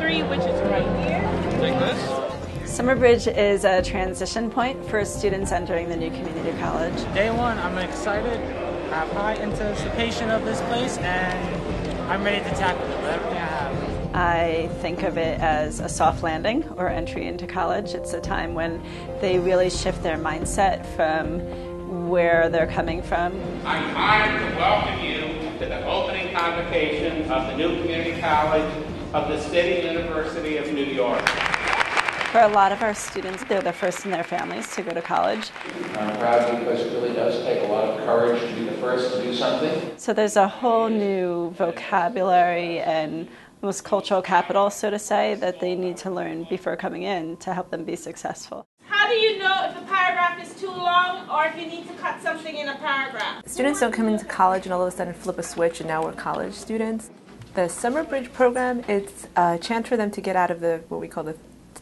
3, which is right here. Like this? Summerbridge is a transition point for students entering the new community college. Day one, I'm excited. I have high anticipation of this place, and I'm ready to tackle it with everything I have. I think of it as a soft landing or entry into college. It's a time when they really shift their mindset from where they're coming from. I'm honored to welcome you to the opening convocation of the new community college of the City University of New York. For a lot of our students, they're the first in their families to go to college. I'm proud because it really does take a lot of courage to be the first to do something. So there's a whole new vocabulary and almost cultural capital, so to say, that they need to learn before coming in to help them be successful. How do you know if a paragraph is too long or if you need to cut something in a paragraph? Students don't come into college and all of a sudden flip a switch and now we're college students. The Summerbridge program, it's a chance for them to get out of the what we call the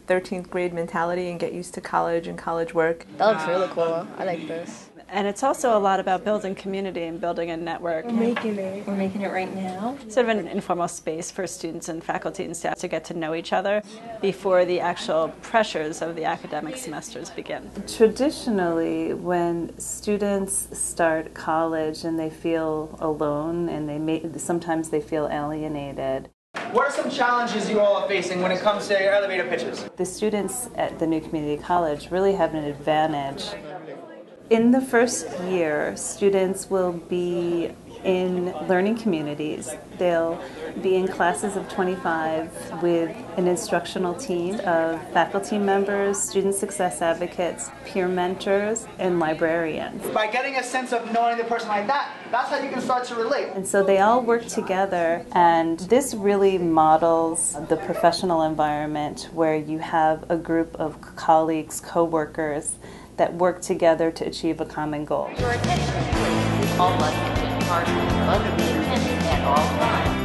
13th grade mentality and get used to college and college work. That looks really cool. I like this. And it's also a lot about building community and building a network. We're making it right now. Sort of an informal space for students and faculty and staff to get to know each other before the actual pressures of the academic semesters begin. Traditionally, when students start college and they feel alone and sometimes they feel alienated, what are some challenges you all are facing when it comes to your elevator pitches? the students at the new community college really have an advantage. In the first year, students will be in learning communities. They'll be in classes of 25 with an instructional team of faculty members, student success advocates, peer mentors, and librarians. By getting a sense of knowing the person like that, that's how you can start to relate. And so they all work together, and this really models the professional environment where you have a group of colleagues, co-workers, that work together to achieve a common goal. Your attention, all must take part must be attended at all times.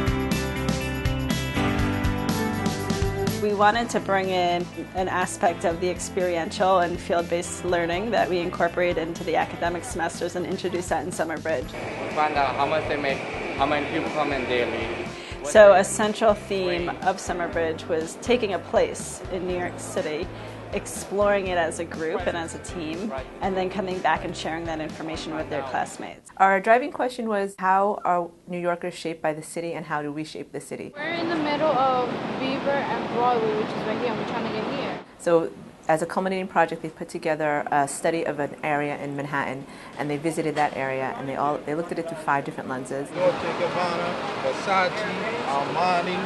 We wanted to bring in an aspect of the experiential and field-based learning that we incorporate into the academic semesters and introduce that in Summerbridge. Find out how much they make, how many people come in daily. So a central theme of Summerbridge was taking a place in New York City, exploring it as a group and as a team, and then coming back and sharing that information with their classmates. Our driving question was, how are New Yorkers shaped by the city and how do we shape the city? We're in the middle of Beaver and Broadway, which is right here, and we're trying to get here. So as a culminating project, they put together a study of an area in Manhattan, and they visited that area, and they looked at it through 5 different lenses. Dolce & Gabbana, Versace, Armani,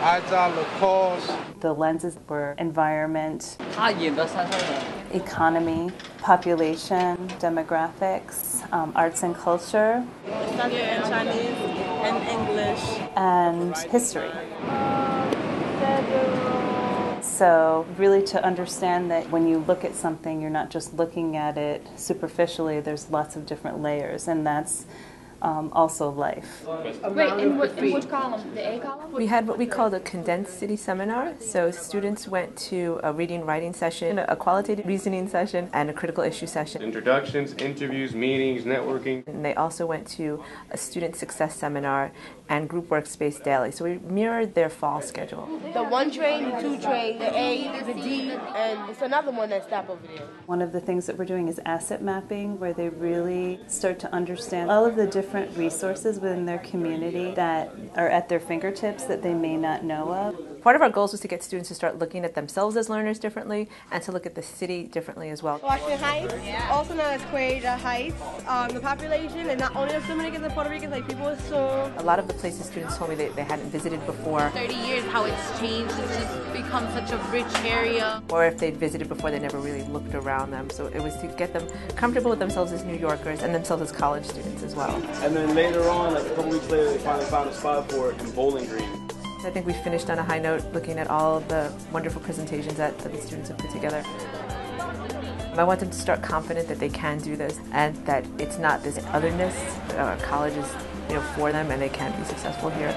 Ida, Lacoste. The lenses were environment, economy, population, demographics, arts and culture, And Chinese and English. and history. So really to understand that when you look at something, you're not just looking at it superficially, there's lots of different layers, and that's also life. Wait, in which column? The A column? We had what we called a condensed city seminar. So students went to a reading writing session, a qualitative reasoning session, and a critical issue session. Introductions, interviews, meetings, networking. And they also went to a student success seminar and group workspace daily. So we mirrored their fall schedule. The 1 train, the 2 train, the A, the D, and it's another one that's stopped over there. One of the things that we're doing is asset mapping, where they really start to understand all of the different resources within their community that are at their fingertips that they may not know of. Part of our goals was to get students to start looking at themselves as learners differently and to look at the city differently as well. Washington Heights, also known as Quaja Heights, the population, and not only of Dominicans and Puerto Ricans, like people assume. A lot of the places students told me they hadn't visited before. 30 years, how it's changed. It's just become such a rich area. Or if they'd visited before, they never really looked around them. So it was to get them comfortable with themselves as New Yorkers and themselves as college students as well. And then later on, like a couple weeks later, they finally found a spot for it in Bowling Green. I think we finished on a high note looking at all of the wonderful presentations that the students have put together. I want them to start confident that they can do this and that it's not this otherness. College is, for them, and they can be successful here.